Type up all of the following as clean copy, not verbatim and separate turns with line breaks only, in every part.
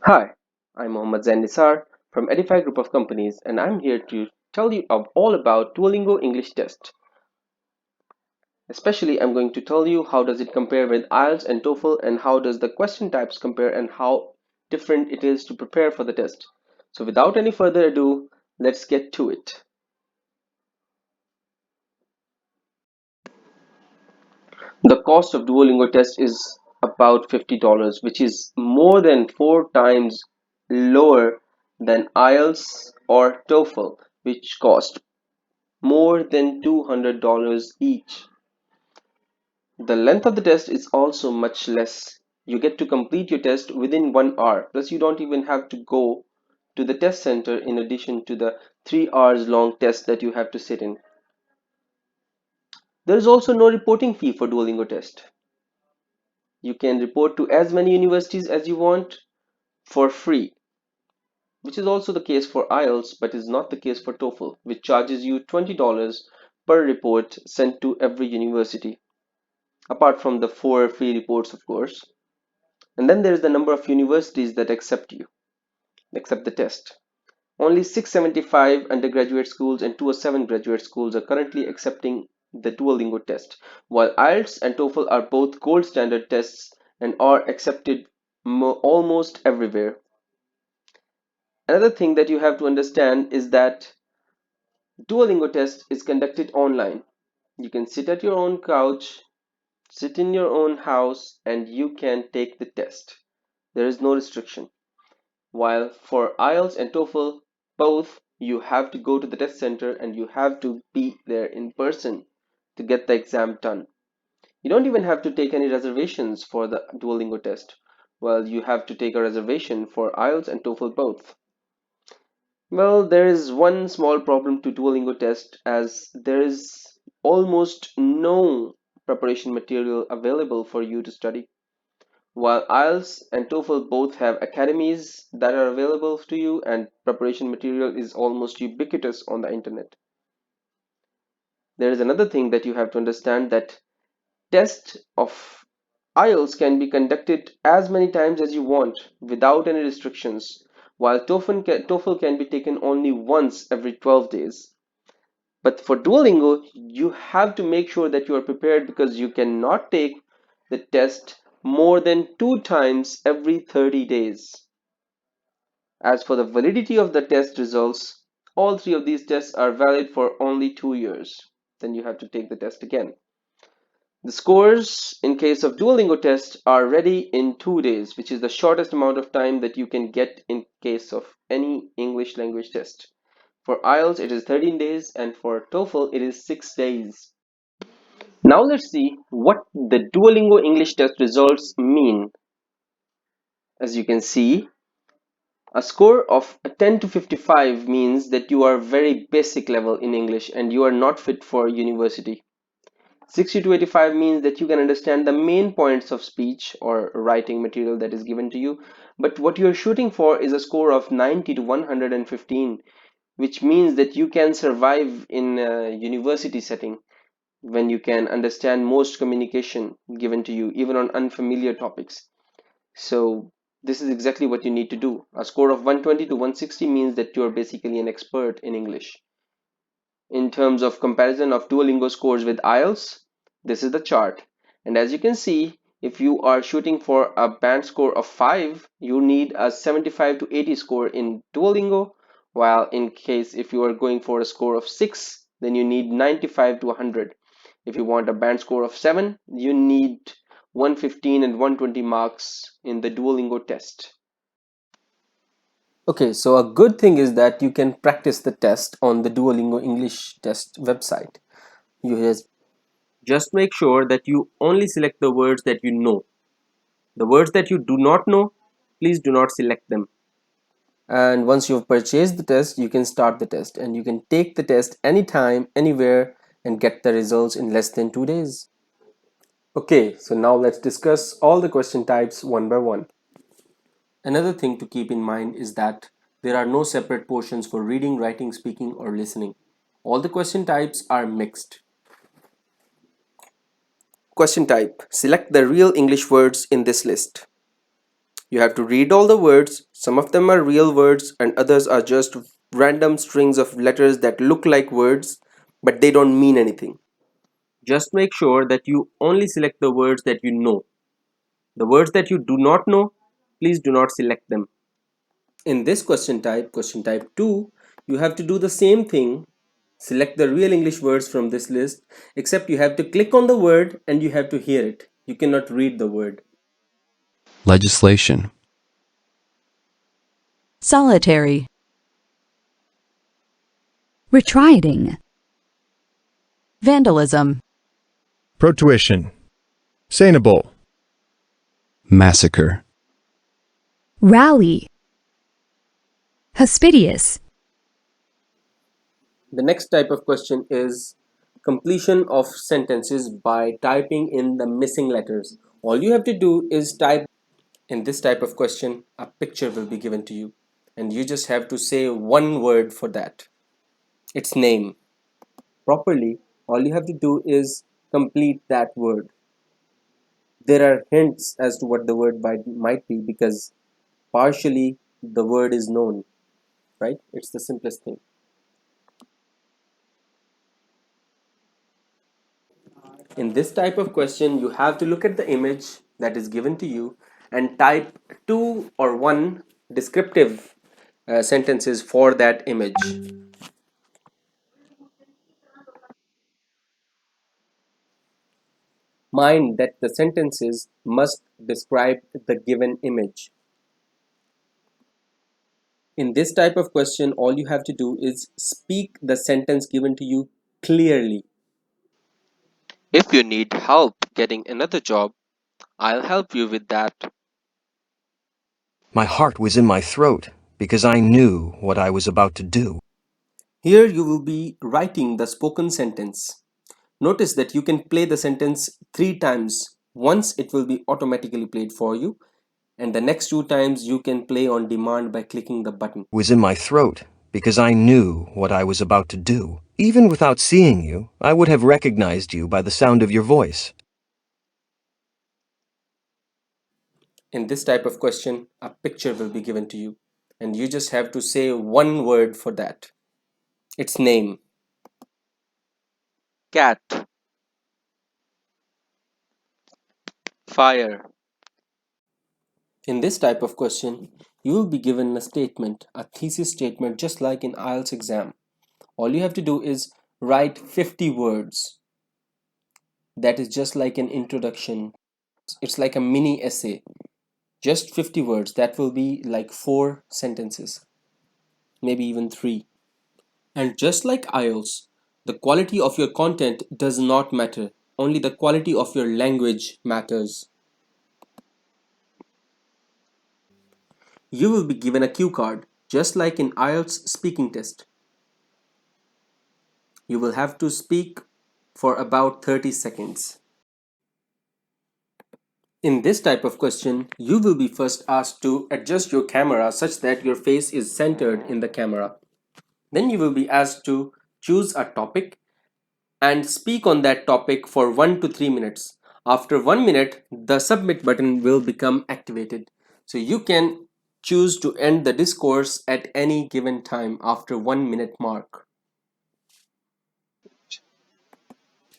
Hi, I'm Mohammad Zain Nisar from Edify Group of Companies, and I'm here to tell you all about Duolingo English Test. Especially, I'm going to tell you how does it compare with IELTS and TOEFL, and how does the question types compare, and how different it is to prepare for the test. So, without any further ado, let's get to it. The cost of Duolingo test is about $50, which is more than 4 times lower than IELTS or TOEFL, which cost more than $200 each. The length of the test is also much less. You get to complete your test within 1 hour. Plus, you don't even have to go to the test center in addition to the 3 hours long test that you have to sit in. There is also no reporting fee for Duolingo test. You can report to as many universities as you want for free, which is also the case for IELTS but is not the case for TOEFL, which charges you $20 per report sent to every university, apart from the 4 free reports, of course. And then there's the number of universities that accept the test. Only 675 undergraduate schools and 207 graduate schools are currently accepting the Duolingo test, while IELTS and TOEFL are both gold standard tests and are accepted almost everywhere. Another thing that you have to understand is that Duolingo test is conducted online. You can sit at your own couch, sit in your own house, and you can take the test. There is no restriction. While for IELTS and TOEFL, both, you have to go to the test center and you have to be there in person to get the exam done. You don't even have to take any reservations for the Duolingo test. Well, you have to take a reservation for IELTS and TOEFL both. Well, there is one small problem to Duolingo test, as there is almost no preparation material available for you to study. While IELTS and TOEFL both have academies that are available to you, and preparation material is almost ubiquitous on the internet. There is another thing that you have to understand, that test of IELTS can be conducted as many times as you want without any restrictions, while TOEFL can be taken only once every 12 days. But for Duolingo, you have to make sure that you are prepared, because you cannot take the test more than 2 times every 30 days. As for the validity of the test results, all three of these tests are valid for only 2 years. Then you have to take the test again. The scores in case of Duolingo test are ready in 2 days, which is the shortest amount of time that you can get in case of any English language test. For IELTS, it is 13 days, and for TOEFL, it is 6 days. Now let's see what the Duolingo English test results mean. As you can see, a score of 10 to 55 means that you are very basic level in English and you are not fit for university. 60 to 85 means that you can understand the main points of speech or writing material that is given to you, but what you're shooting for is a score of 90 to 115, which means that you can survive in a university setting when you can understand most communication given to you, even on unfamiliar topics. So this is exactly what you need to do. A score of 120 to 160 means that you're basically an expert in English. In terms of comparison of Duolingo scores with IELTS, this is the chart. And as you can see, if you are shooting for a band score of 5, you need a 75 to 80 score in Duolingo, while in case if you are going for a score of 6, then you need 95 to 100. If you want a band score of 7, you need 115 and 120 marks in the Duolingo test. Okay, so a good thing is that you can practice the test on the Duolingo English Test website. You just make sure that you only select the words that you know. The words that you do not know, please do not select them. And once you've purchased the test, you can start the test, and you can take the test anytime, anywhere, and get the results in less than 2 days. Okay, so now let's discuss all the question types one by one. Another thing to keep in mind is that there are no separate portions for reading, writing, speaking, or listening. All the question types are mixed. Question type: select the real English words in this list. You have to read all the words. Some of them are real words and others are just random strings of letters that look like words, but they don't mean anything. Just make sure that you only select the words that you know. The words that you do not know, please do not select them. In this question type 2, you have to do the same thing. Select the real English words from this list, except you have to click on the word and you have to hear it. You cannot read the word.
legislation,
solitary, retriding, vandalism,
protuition, sanable,
massacre,
rally, hospitious,
The next type of question is completion of sentences by typing in the missing letters. All you have to do is type. In this type of question, a picture will be given to you, and you just have to say one word for that. Its name. Properly, all you have to do is complete that word. There are hints as to what the word might be because partially the word is known, right? It's the simplest thing. In this type of question, you have to look at the image that is given to you and type two or one descriptive sentences for that image. Mind that the sentences must describe the given image. In this type of question, all you have to do is speak the sentence given to you clearly. If you need help getting another job, I'll help you with that.
My heart was in my throat because I knew what I was about to do.
Here you will be writing the spoken sentence. Notice that you can play the sentence 3 times. Once it will be automatically played for you, and the next 2 times you can play on demand by clicking the button.
Was in my throat because I knew what I was about to do. Even without seeing you, I would have recognized you by the sound of your voice.
In this type of question, a picture will be given to you, and you just have to say one word for that. Its name. Cat. Fire. In this type of question, you will be given a statement, a thesis statement, just like in IELTS exam. All you have to do is write 50 words. That is just like an introduction. It's like a mini essay. Just 50 words. That will be like 4 sentences, maybe even 3. And just like IELTS, the quality of your content does not matter. Only the quality of your language matters. You will be given a cue card, just like in IELTS speaking test. You will have to speak for about 30 seconds. In this type of question, you will be first asked to adjust your camera such that your face is centered in the camera. Then you will be asked to choose a topic and speak on that topic for 1 to 3 minutes. After 1 minute, the submit button will become activated. So you can choose to end the discourse at any given time after 1 minute mark.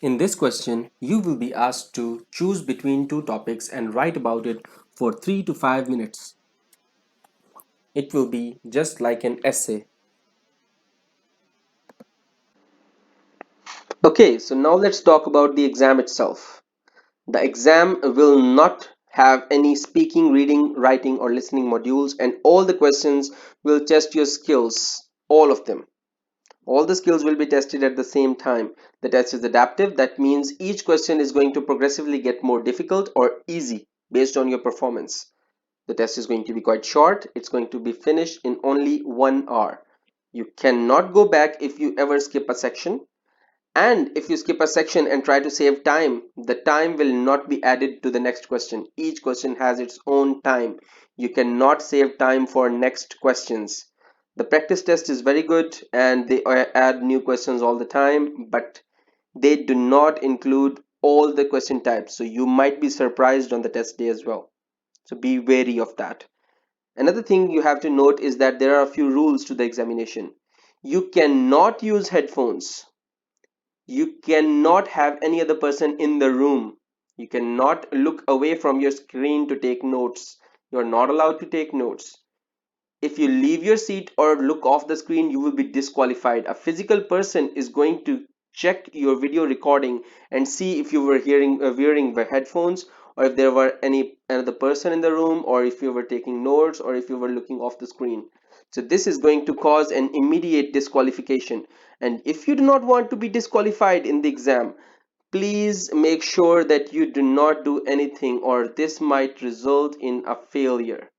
In this question, you will be asked to choose between 2 topics and write about it for 3 to 5 minutes. It will be just like an essay. Okay, so now let's talk about the exam itself. The exam will not have any speaking, reading, writing, or listening modules, and all the questions will test your skills. All of them. All the skills will be tested at the same time. The test is adaptive. That means each question is going to progressively get more difficult or easy based on your performance. The test is going to be quite short. It's going to be finished in only 1 hour. You cannot go back if you ever skip a section. And if you skip a section and try to save time, the time will not be added to the next question. Each question has its own time. You cannot save time for next questions. The practice test is very good and they add new questions all the time, but they do not include all the question types. So you might be surprised on the test day as well. So be wary of that. Another thing you have to note is that there are a few rules to the examination. You cannot use headphones. You cannot have any other person in the room. You cannot look away from your screen to take notes. You are not allowed to take notes. If you leave your seat or look off the screen, you will be disqualified. A physical person is going to check your video recording and see if you were wearing the headphones, or if there were any another person in the room, or if you were taking notes, or if you were looking off the screen. So this is going to cause an immediate disqualification. And if you do not want to be disqualified in the exam, please make sure that you do not do anything, or this might result in a failure.